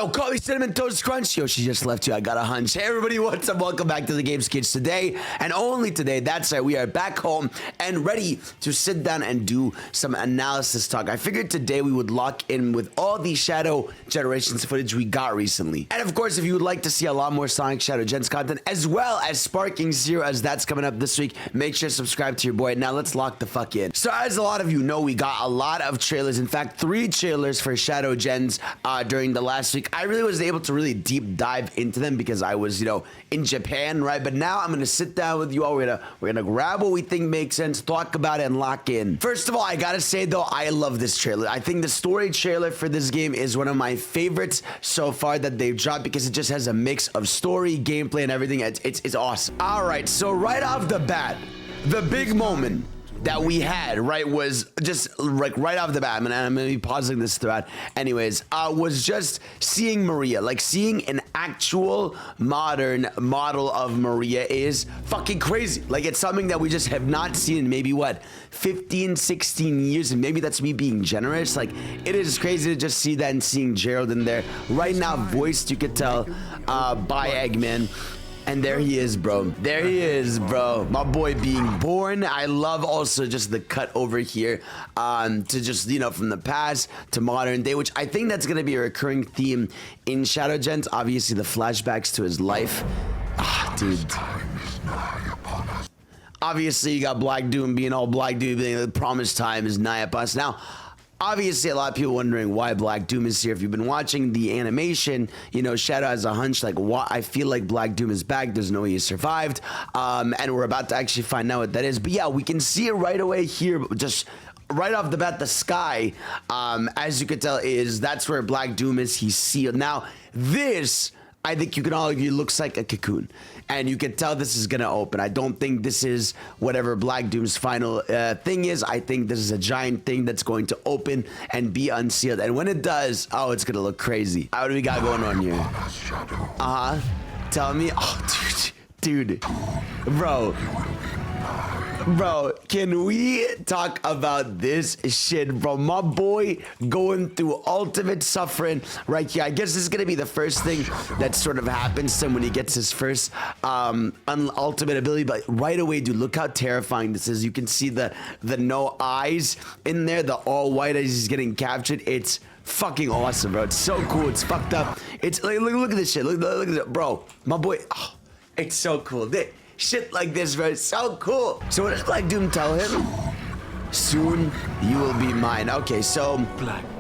Oh, call me Cinnamon Toast Crunch. Yo, she just left you. I got a hunch. Hey, everybody, what's up? Welcome back to the Game Skits today, and only today. That's right. We are back home and ready to sit down and do some analysis talk. I figured today we would lock in with all the Shadow Generations footage we got recently. And of course, if you would like to see a lot more Sonic Shadow Gens content, as well as Sparking Zero, as that's coming up this week, make sure to subscribe to your boy. Now, let's lock the fuck in. So, as a lot of you know, we got a lot of trailers. In fact, 3 trailers for Shadow Gens during the last week. I really was able to really deep dive into them because I was, in Japan, right? But now I'm gonna sit down with you all. We're gonna grab what we think makes sense, talk about it, and lock in. First of all, I gotta say though, I love this trailer. I think the story trailer for this game is one of my favorites so far that they've dropped because it just has a mix of story, gameplay, and everything. It's awesome. All right, so right off the bat, the big moment that we had, right, was just like right off the bat, and I'm gonna be pausing this throughout anyways, was just seeing Maria, like seeing an actual modern model of Maria is fucking crazy. Like, it's something that we just have not seen in maybe what, 15, 16 years, and maybe that's me being generous. Like, it is crazy to just see that and seeing Gerald in there right now, voiced, you could tell, by Eggman. And there he is, bro. There he is, bro. My boy being born. I love also just the cut over here to just, from the past to modern day, which I think that's going to be a recurring theme in Shadow Gens. Obviously, the flashbacks to his life. Ah, dude. Obviously, you got Black Doom being all Black Doom, being the promised time is nigh upon us. Now, obviously, a lot of people wondering why Black Doom is here. If you've been watching the animation, Shadow has a hunch, like, what? I feel like Black Doom is back. There's no way he survived. And we're about to actually find out what that is. But yeah, we can see it right away here, just right off the bat. The sky, as you could tell, that's where Black Doom is. He's sealed. Now, this, I think you can all agree, looks like a cocoon. And you can tell this is going to open. I don't think this is whatever Black Doom's final thing is. I think this is a giant thing that's going to open and be unsealed. And when it does, oh, it's going to look crazy. What do we got going on here? Tell me. Oh, dude. Bro, can we talk about this shit, bro? My boy going through ultimate suffering right here. I guess this is going to be the first thing that sort of happens to him when he gets his first ultimate ability. But right away, dude, look how terrifying this is. You can see the no eyes in there, the all white as he's getting captured. It's fucking awesome, bro. It's so cool. It's fucked up. It's like, look at this shit. Look at this, bro. My boy, it's so cool. Shit like this, bro. It's so cool. So what does Black Doom tell him? Soon you will be mine. Okay, so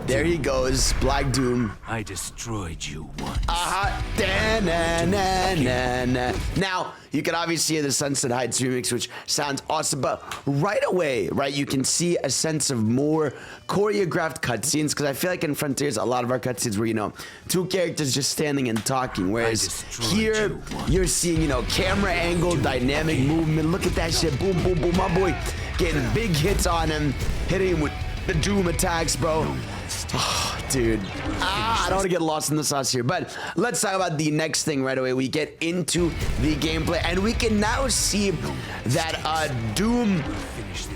there he goes, Black Doom. I destroyed you once. Now, you can obviously hear the Sunset Heights remix, which sounds awesome, but right away, right, you can see a sense of more choreographed cutscenes, because I feel like in Frontiers, a lot of our cutscenes were, 2 characters just standing and talking, whereas here, you're seeing, camera angle, dynamic movement. Look at that shit. Boom, boom, boom. My boy getting big hits on him, hitting him with the Doom attacks, bro. Oh, dude. I don't want to get lost in the sauce here, but let's talk about the next thing right away. We get into the gameplay, and we can now see that Doom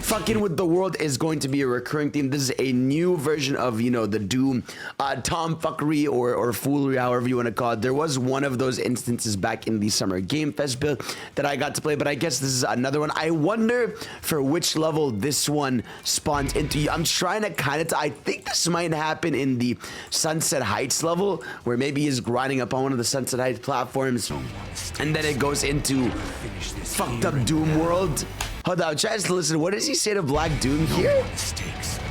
fucking with the world is going to be a recurring theme. This is a new version of, the Doom tomfuckery or foolery, however you want to call it. There was one of those instances back in the Summer Game Fest build that I got to play, but I guess this is another one. I wonder for which level this one spawns into. I'm trying to I think this might happen in the Sunset Heights level, where maybe he's grinding up on one of the Sunset Heights platforms, and then it goes into fucked up Doom world. Hold on, try to listen. What does he say to Black Doom here?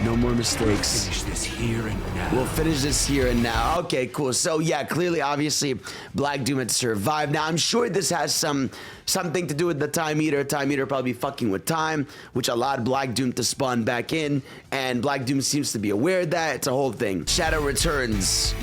No more mistakes. Finish this here and now. We'll finish this here and now. Okay, cool. So yeah, clearly, obviously, Black Doom had survived. Now I'm sure this has something to do with the Time Eater. Time Eater probably fucking with time, which allowed Black Doom to spawn back in, and Black Doom seems to be aware of that. It's a whole thing. Shadow returns.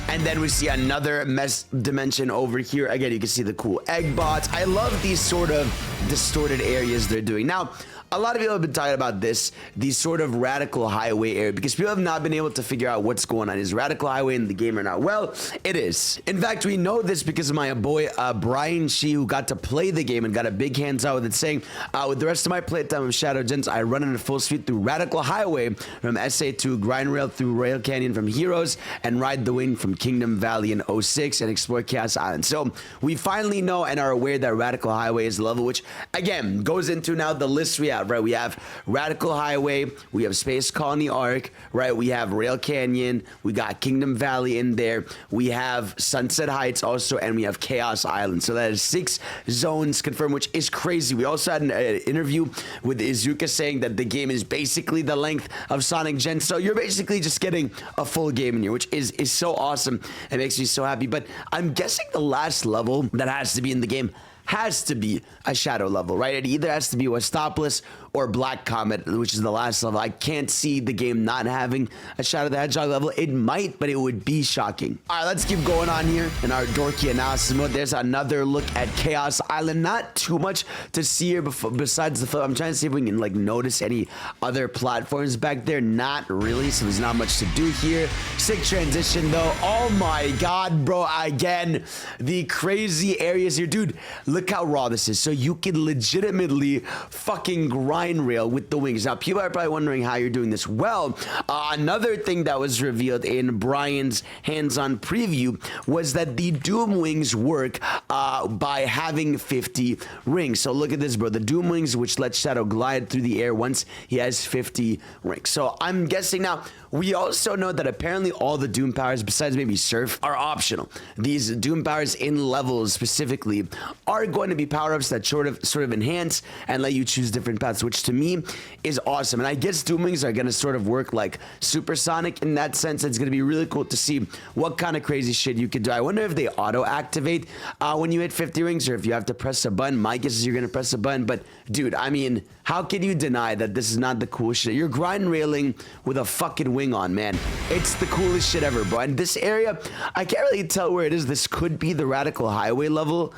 And then we see another mess dimension over here. Again, you can see the cool egg bots. I love these sort of distorted areas they're doing. Now, a lot of people have been talking about this, the sort of Radical Highway area, because people have not been able to figure out what's going on. Is Radical Highway in the game or not? Well, it is. In fact, we know this because of my boy Brian Shee, who got to play the game and got a big hands out with it, saying, with the rest of my playtime of Shadow Gents, I run it at full speed through Radical Highway from SA to Grind Rail through Rail Canyon from Heroes and Ride the Wind from Kingdom Valley in 06 and explore Chaos Island. So we finally know and are aware that Radical Highway is the level, which again goes into now the list we have, right? We have Radical Highway, we have Space Colony Arc, right? We have Rail Canyon, we got Kingdom Valley in there, we have Sunset Heights also, and we have Chaos Island. So that is 6 zones confirmed, which is crazy. We also had an interview with Izuka saying that the game is basically the length of Sonic Gen. So you're basically just getting a full game in here, which is so awesome. It makes me so happy. But I'm guessing the last level that has to be in the game has to be a Shadow level, right? It either has to be Westopolis or Black Comet, which is the last level. I can't see the game not having a Shadow the Hedgehog level. It might, but it would be shocking. All right, let's keep going on here in our dorky analysis mode. There's another look at Chaos Island. Not too much to see here besides the film. I'm trying to see if we can like notice any other platforms back there. Not really, so there's not much to do here. Sick transition though. Oh my God, bro. Again, the crazy areas here. Dude, look how raw this is. So you can legitimately fucking grind rail with the wings. Now, people are probably wondering how you're doing this. Well, another thing that was revealed in Brian's hands-on preview was that the Doom Wings work by having 50 rings. So look at this, bro. The Doom Wings, which let Shadow glide through the air once he has 50 rings. So I'm guessing now, we also know that apparently all the Doom powers, besides maybe Surf, are optional. These Doom powers in levels specifically are going to be power-ups that sort of enhance and let you choose different paths, which to me is awesome. And I guess Doom Wings are going to sort of work like Supersonic in that sense. It's going to be really cool to see what kind of crazy shit you could do. I wonder if they auto-activate when you hit 50 rings or if you have to press a button. My guess is you're going to press a button, but dude, I mean, how can you deny that this is not the coolest shit? You're grind railing with a fucking wing on, man. It's the coolest shit ever, bro. And this area, I can't really tell where it is. This could be the Radical Highway level.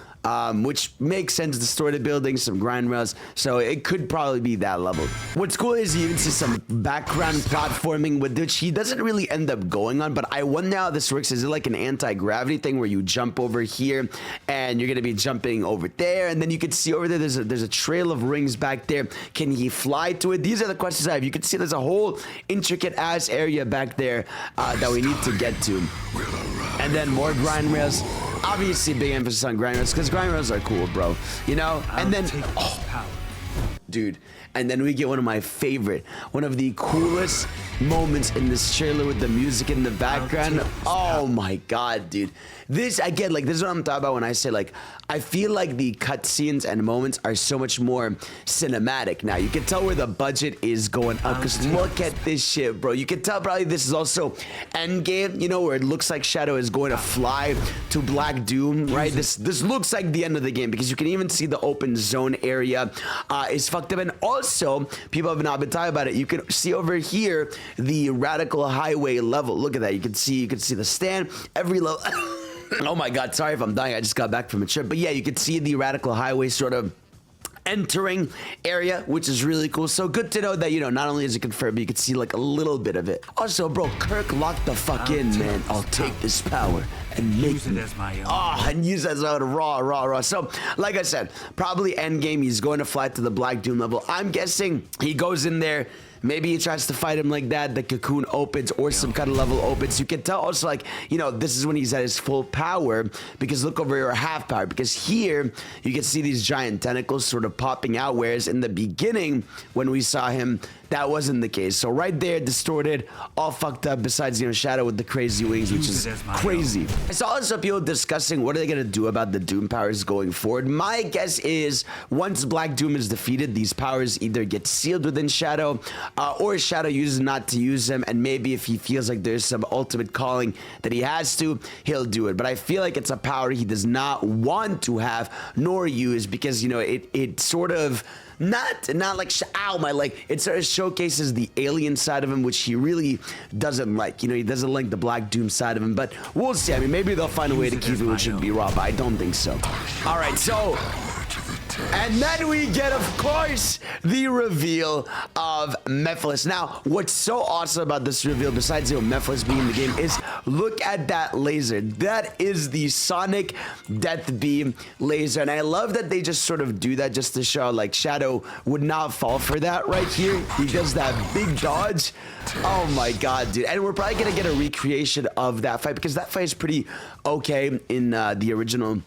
Which makes sense, distorted buildings, some grind rails, so it could probably be that level. What's cool is you even see some background platforming with which he doesn't really end up going on, but I wonder how this works. Is it like an anti-gravity thing where you jump over here and you're gonna be jumping over there, and then you can see over there there's a trail of rings back there. Can he fly to it? These are the questions I have. You can see there's a whole intricate ass area back there that we need to get to, and then more grind rails. Obviously, big emphasis on grind rails because grind rails are cool, bro. You know, and then dude, and then we get one of my favorite, one of the coolest moments in this trailer with the music in the background. Oh my God, dude. This, again, like, this is what I'm talking about when I say, like, I feel like the cutscenes and moments are so much more cinematic now. You can tell where the budget is going up because look at this shit, bro. You can tell probably this is also endgame, you know, where it looks like Shadow is going to fly to Black Doom, right? This looks like the end of the game because you can even see the open zone area is fucked up. And also, people have not been talking about it. You can see over here the Radical Highway level. Look at that. You can see the stand, every level. Oh my God, sorry if I'm dying. I just got back from a trip. But yeah, you can see the Radical Highway sort of entering area, which is really cool. So good to know that, you know, not only is it confirmed, but you can see like a little bit of it. Also, bro, Kirk locked the fuck in, man. I'll take this power and make it as my own. Oh, and use it as a raw. So, like I said, probably end game. He's going to fly to the Black Doom level. I'm guessing he goes in there. Maybe he tries to fight him like that. The cocoon opens or some kind of level opens. You can tell also, like, you know, this is when he's at his full power because look over here, half power. Because here you can see these giant tentacles sort of popping out. Whereas in the beginning, when we saw him, that wasn't the case. So right there, distorted, all fucked up. Besides, you know, Shadow with the crazy wings, which is crazy. I saw also people discussing what are they gonna do about the Doom powers going forward. My guess is once Black Doom is defeated, these powers either get sealed within Shadow, or Shadow uses not to use them, and maybe if he feels like there's some ultimate calling that he has to, he'll do it. But I feel like it's a power he does not want to have nor use because, you know, it sort of not like, ow, my leg. It sort of showcases the alien side of him, which he really doesn't like. You know, he doesn't like the Black Doom side of him, but we'll see. I mean, maybe they'll find a way to keep it, which would be raw, but I don't think so. All right, so And then we get, of course, the reveal of Mephiles. Now, what's so awesome about this reveal, besides Mephiles being in the game, is look at that laser. That is the Sonic Death Beam laser. And I love that they just sort of do that just to show, like, Shadow would not fall for that right here. He does that big dodge. Oh my god, dude. And we're probably going to get a recreation of that fight because that fight is pretty okay in the original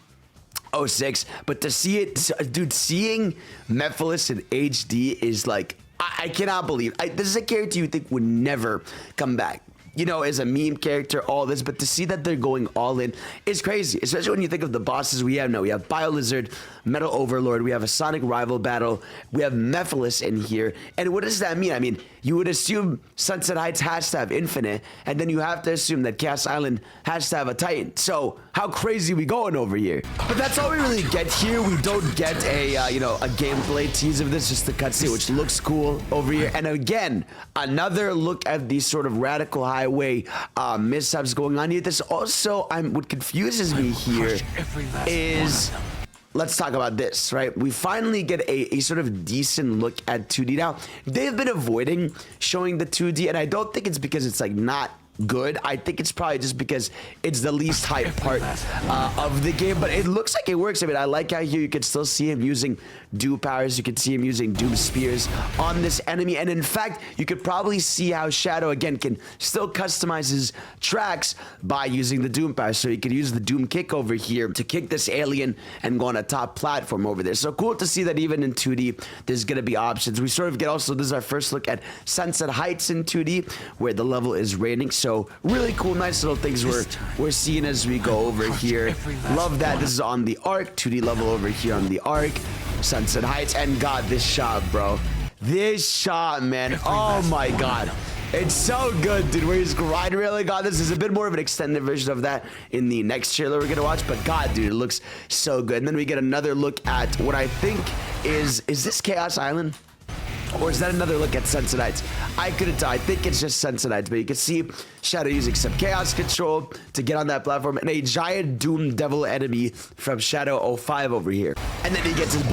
06, but to see it, dude, seeing Mephiles in HD is like, I cannot believe. This is a character you think would never come back. You know, as a meme character, all this, but to see that they're going all in is crazy, especially when you think of the bosses we have now. We have Bio-Lizard, Metal Overlord, we have a Sonic Rival Battle, we have Mephiles in here. And what does that mean? I mean, you would assume Sunset Heights has to have Infinite, and then you have to assume that Chaos Island has to have a Titan. So, how crazy we going over here? But that's all we really get here. We don't get a, you know, a gameplay tease of this, just the cutscene, which looks cool over here. And again, another look at these sort of radical highway mishaps going on here. This also, what confuses me here is, let's talk about this, right? We finally get a sort of decent look at 2D. Now, they've been avoiding showing the 2D, and I don't think it's because it's like not good. I think it's probably just because it's the least hype part of the game, but it looks like it works. I mean, I like how here you can still see him using Doom powers. You can see him using Doom spears on this enemy, and in fact, you could probably see how Shadow again can still customize his tracks by using the Doom powers. So you can use the Doom kick over here to kick this alien and go on a top platform over there. So cool to see that even in 2D, there's gonna be options. We sort of get also, this is our first look at Sunset Heights in 2D, where the level is raining. So really cool, nice little things we're seeing as we go over here. Love that. This is on the Arc, 2D level over here on the Arc, Sunset Heights, and God, this shot, bro. This shot, man. Oh my God. It's so good, dude. Where he's grinding really. God, this is a bit more of an extended version of that in the next trailer we're gonna watch. But God, dude, it looks so good. And then we get another look at what I think is this Chaos Island? Or is that another look at Sunset Heights? I couldn't tell. I think it's just Sunset Heights, but you can see Shadow using some chaos control to get on that platform, and a giant Doom Devil enemy from Shadow 05 over here. And then he gets his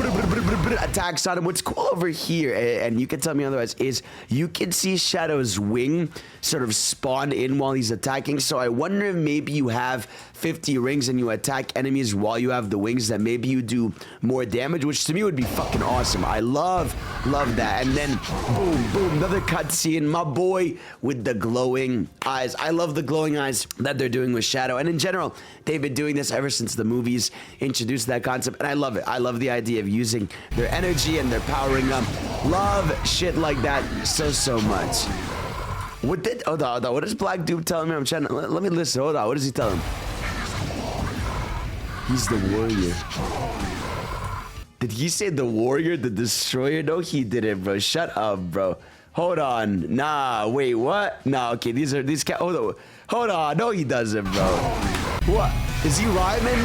attacks on him. What's cool over here, and you can tell me otherwise, is you can see Shadow's wing sort of spawn in while he's attacking. So I wonder if maybe you have 50 rings and you attack enemies while you have the wings, that maybe you do more damage, which to me would be fucking awesome. I love that. And then boom, boom, another cutscene. My boy with the glowing eyes. I love the glowing eyes that they're doing with Shadow. And in general, they've been doing this ever since the movies introduced that concept. And I love it. I love the idea of using their energy and their powering up. Love shit like that so much. What does Black Doom tell me? I'm trying to, let me listen. Hold on. What does he tell him? He's the warrior. Did he say the warrior, the destroyer? No, he didn't, bro. Shut up, bro. Hold on. Nah, wait, what? Nah, okay, these hold on. No, he doesn't, bro. What? Is he rhyming?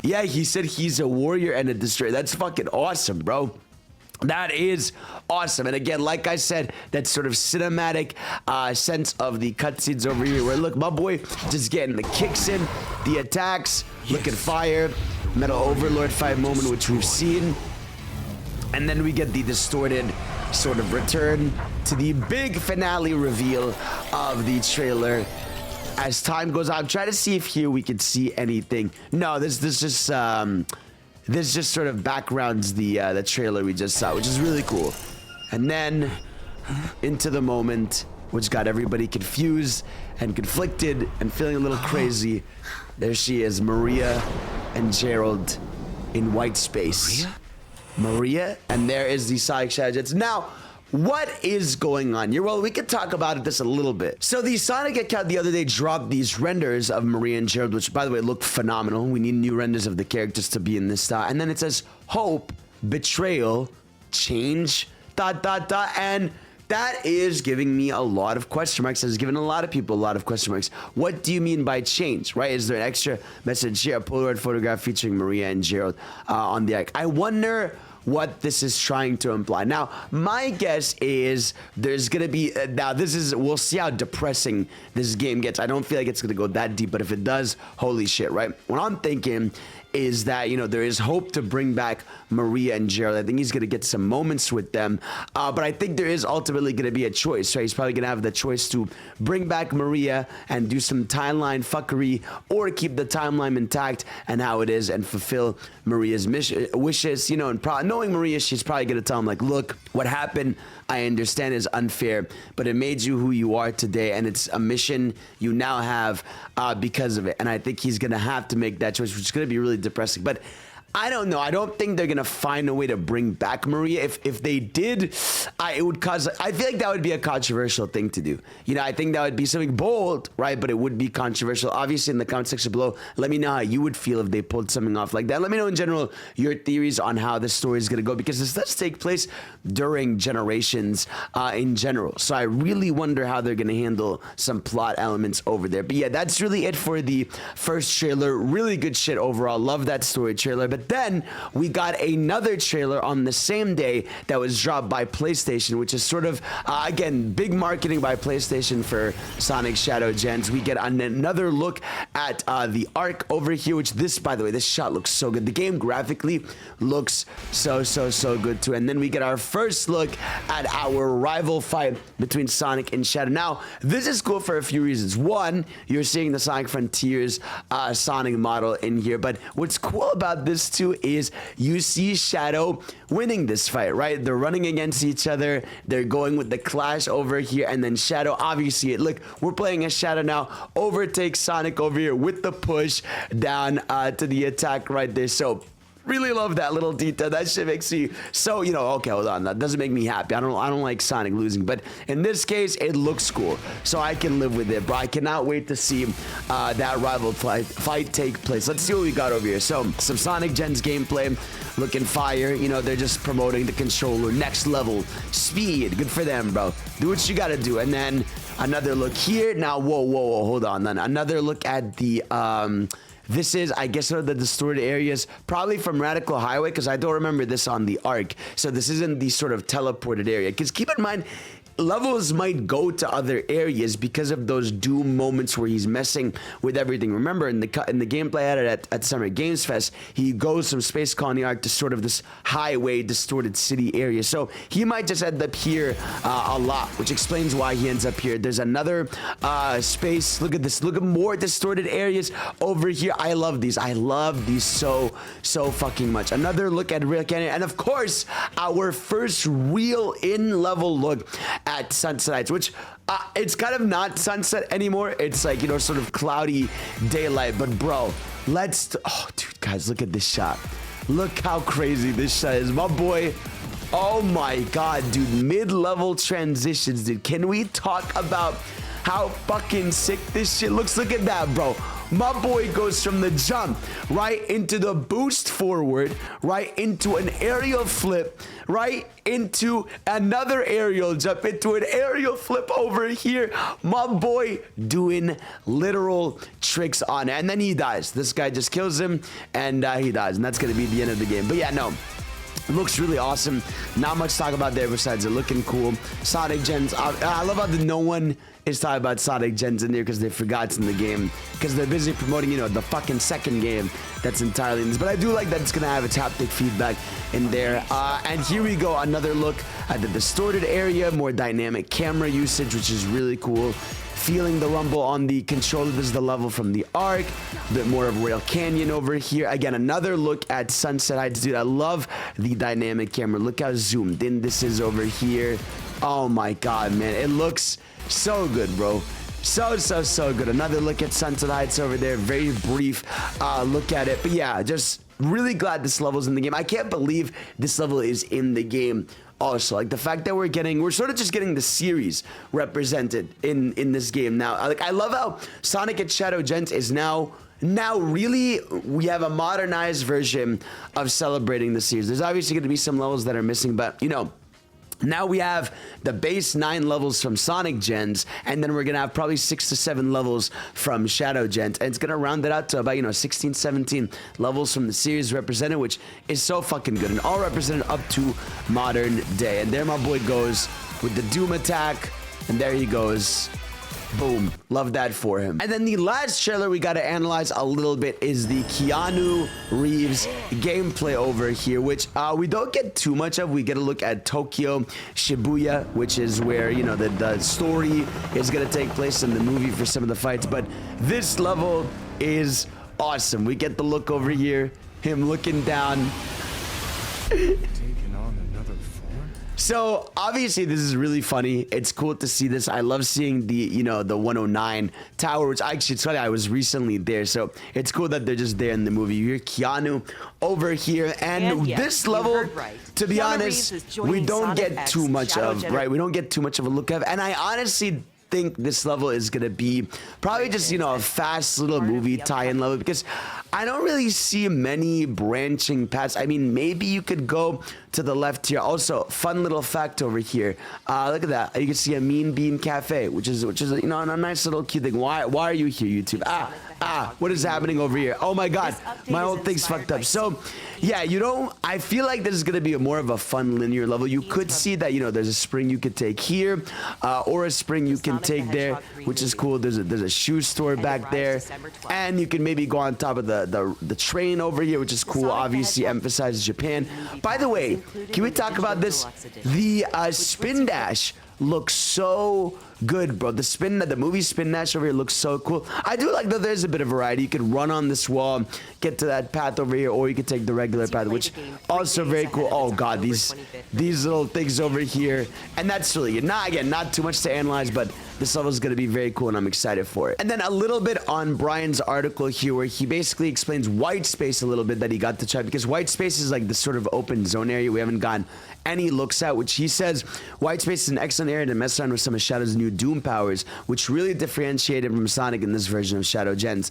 Yeah, he said he's a warrior and a destroyer. That's fucking awesome, bro. That is awesome. And again, like I said, that sort of cinematic sense of the cutscenes over here, where look, my boy just getting the kicks in, the attacks, look at fire, Metal Overlord fight moment, which we've seen. And then we get the distorted sort of return to the big finale reveal of the trailer. As time goes on, I'm trying to see if here we can see anything. No, this just sort of backgrounds the trailer we just saw, which is really cool. And then into the moment, which got everybody confused and conflicted and feeling a little crazy. There she is, Maria and Gerald in white space. Maria, and there is the Sonic Shadow Jets. Now, what is going on here? Well, we could talk about this a little bit. So the Sonic account the other day dropped these renders of Maria and Gerald, which by the way look phenomenal. We need new renders of the characters to be in this style. And then it says hope, betrayal, change, ... And that is giving me a lot of question marks. It's given a lot of people a lot of question marks. What do you mean by change, right? Is there an extra message here? A Polaroid photograph featuring Maria and Gerald on the Ike. I wonder what this is trying to imply. Now, my guess is there's gonna be we'll see how depressing this game gets. I don't feel like it's gonna go that deep, but if it does, holy shit, right? What I'm thinking is that, you know, there is hope to bring back Maria and Gerald. I think he's going to get some moments with them. But I think there is ultimately going to be a choice, right? He's probably going to have the choice to bring back Maria and do some timeline fuckery, or keep the timeline intact and how it is and fulfill Maria's wishes, you know, and knowing Maria, she's probably going to tell him, like, look, what happened, I understand, is unfair, but it made you who you are today, and it's a mission you now have because of it. And I think he's going to have to make that choice, which is going to be really depressing. But I don't know. I don't think they're gonna find a way to bring back Maria. If they did, it would cause. I feel like that would be a controversial thing to do. You know, I think that would be something bold, right? But it would be controversial. Obviously, in the comment section below, let me know how you would feel if they pulled something off like that. Let me know in general your theories on how this story is gonna go, because this does take place during generations in general. So I really wonder how they're gonna handle some plot elements over there. But yeah, that's really it for the first trailer. Really good shit overall. Love that story trailer. But then we got another trailer on the same day that was dropped by PlayStation, which is sort of, again, big marketing by PlayStation for Sonic Shadow Gens. We get another look at the Arc over here, which by the way, this shot looks so good. The game graphically looks so good too. And then we get our first look at our rival fight between Sonic and Shadow. Now, this is cool for a few reasons. One, you're seeing the Sonic Frontiers Sonic model in here. But what's cool about this too is you see Shadow winning this fight, right? They're running against each other. They're going with the clash over here, and then Shadow, obviously, look, we're playing as Shadow now, overtakes Sonic over here with the push down to the attack right there. So really love that little detail. That shit makes me so, you know, okay, hold on. That doesn't make me happy. I don't like Sonic losing, but in this case, it looks cool. So I can live with it, bro. I cannot wait to see that rival fight take place. Let's see what we got over here. So some Sonic Gens gameplay looking fire. You know, they're just promoting the controller. Next level speed. Good for them, bro. Do what you got to do. And then another look here. Now, whoa, hold on. Then another look at the this is, I guess, the distorted areas, probably from Radical Highway, because I don't remember this on the Arc. So this isn't the sort of teleported area. Because keep in mind, levels might go to other areas because of those Doom moments where he's messing with everything. Remember, in the gameplay at Summer Games Fest, he goes from Space Colony Arc to sort of this highway, distorted city area. So he might just end up here a lot, which explains why he ends up here. There's another space. Look at this. Look at more distorted areas over here. I love these. I love these so fucking much. Another look at Real Canyon. And of course, our first real in-level look at Sunset Heights, which it's kind of not sunset anymore. It's like, you know, sort of cloudy daylight. But bro, oh dude, guys, look at this shot. Look how crazy this shot is, my boy. Oh my god, dude, mid-level transitions, dude. Can we talk about how fucking sick this shit looks? Look at that, bro. My boy goes from the jump right into the boost forward, right into an aerial flip, right into another aerial jump, into an aerial flip over here. My boy doing literal tricks on it. And then he dies. This guy just kills him and he dies. And that's going to be the end of the game. But yeah, no. Looks really awesome. Not much to talk about there besides it looking cool. Sonic Gens. I love how no one is talking about Sonic Gens in there because they forgot it's in the game. Because they're busy promoting, you know, the fucking second game that's entirely in this. But I do like that it's going to have its haptic feedback in there. And here we go. Another look at the distorted area. More dynamic camera usage, which is really cool. Feeling the rumble on the controller. This is the level from the Arc. A bit more of Rail Canyon over here. Again, another look at Sunset Heights. Dude, I love the dynamic camera. Look how zoomed in this is over here. Oh my god, man. It looks so good, bro. So good. Another look at Sunset Heights over there. Very brief look at it. But yeah, just really glad this level's in the game. I can't believe this level is in the game. Also, like the fact that we're sort of just getting the series represented in this game now. Like, I love how Sonic and Shadow Gens is now really, we have a modernized version of celebrating the series. There's obviously going to be some levels that are missing, but you know, Now we have the base 9 levels from Sonic gens, and then we're going to have probably 6 to 7 levels from Shadow gens, and it's going to round it out to about, 16, 17 levels from the series represented, which is so fucking good, and all represented up to modern day. And there my boy goes with the Doom attack, and there he goes. Boom. Love that for him. And then the last trailer we got to analyze a little bit is the Keanu Reeves gameplay over here, which we don't get too much of. We get a look at Tokyo, Shibuya, which is where, the story is going to take place in the movie for some of the fights. But this level is awesome. We get the look over here, him looking down. So obviously this is really funny. It's cool to see this. I love seeing the the 109 tower, which actually it's funny, I was recently there, so it's cool that they're just there in the movie. You hear Keanu over here, and yes, this level, right, to be Keanu honest, we don't get too much of, right? We don't get too much of a look at, and I honestly think this level is gonna be probably just a fast little movie tie-in level, because I don't really see many branching paths. I mean, maybe you could go to the left here. Also, fun little fact over here. Look at that. You can see a Mean Bean Cafe, which is a nice little cute thing. Why are you here, YouTube? What is happening over here? Oh my God, my whole thing's fucked up. So, yeah, I feel like this is gonna be more of a fun linear level. You could see that there's a spring you could take here, or a spring you can take there, which is cool. There's a shoe store back there, and you can maybe go on top of the train over here, which is cool. Obviously emphasizes Japan. By the way, can we talk about this? The spin dash looks so good, bro. The movie Spin Dash over here looks so cool. I do like that there's a bit of variety. You could run on this wall, get to that path over here, or you could take the regular path, which also very cool. Oh God, these little things over here, and that's really good. Not too much to analyze, but this level is going to be very cool, and I'm excited for it. And then a little bit on Brian's article here, where he basically explains white space a little bit that he got to try, because white space is like this sort of open zone area we haven't gotten any looks at, which he says white space is an excellent area to mess around with some of Shadow's new Doom powers, which really differentiated from Sonic in this version of Shadow gens.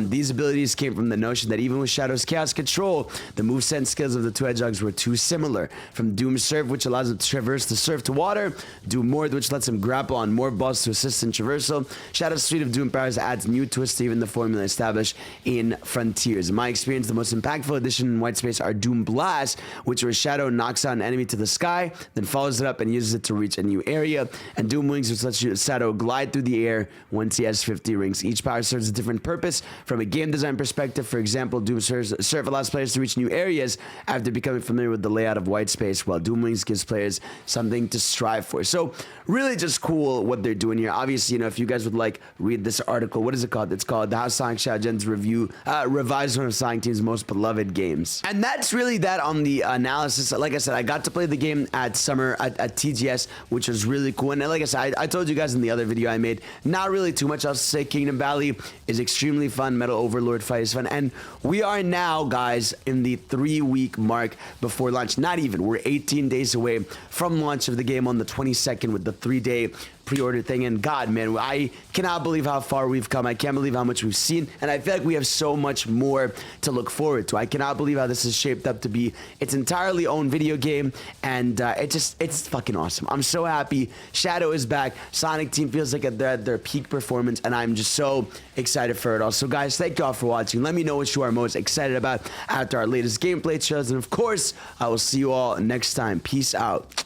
These abilities came from the notion that even with Shadow's Chaos Control, the moveset and skills of the two Hedgehogs were too similar. From Doom Surf, which allows him to traverse the surf to water, Doom Morph, which lets him grapple on more balls to assist in traversal, Shadow's suite of Doom powers adds new twists to even the formula established in Frontiers. In my experience, the most impactful addition in white space are Doom Blast, which where Shadow knocks out an enemy to the sky, then follows it up and uses it to reach a new area, and Doom Wings, which lets Shadow glide through the air once he has 50 rings. Each power serves a different purpose. From a game design perspective, for example, Doom Surf allows players to reach new areas after becoming familiar with the layout of white space, while Doom Wings gives players something to strive for. So really just cool what they're doing here. Obviously, if you guys would like read this article, what is it called? It's called The How Sonic Shadow Gens Revised one of Sonic Team's most beloved games. And that's really that on the analysis. Like I said, I got to play the game at Summer at TGS, which was really cool. And like I said, I told you guys in the other video I made, not really too much else to say. Kingdom Valley is extremely fun. Metal Overlord fight is fun. And we are now, guys, in the 3-week mark before launch. Not even. We're 18 days away from launch of the game on the 22nd with the 3-day pre-order thing. And God, man, I cannot believe how far we've come. I can't believe how much we've seen, and I feel like we have so much more to look forward to. I cannot believe how this is shaped up to be its entirely own video game, and it's fucking awesome. I'm so happy. Shadow is back. Sonic Team feels like at their peak performance, and I'm just so excited for it all. So guys, thank you all for watching. Let me know what you are most excited about after our latest gameplay shows, and of course, I will see you all next time. Peace out.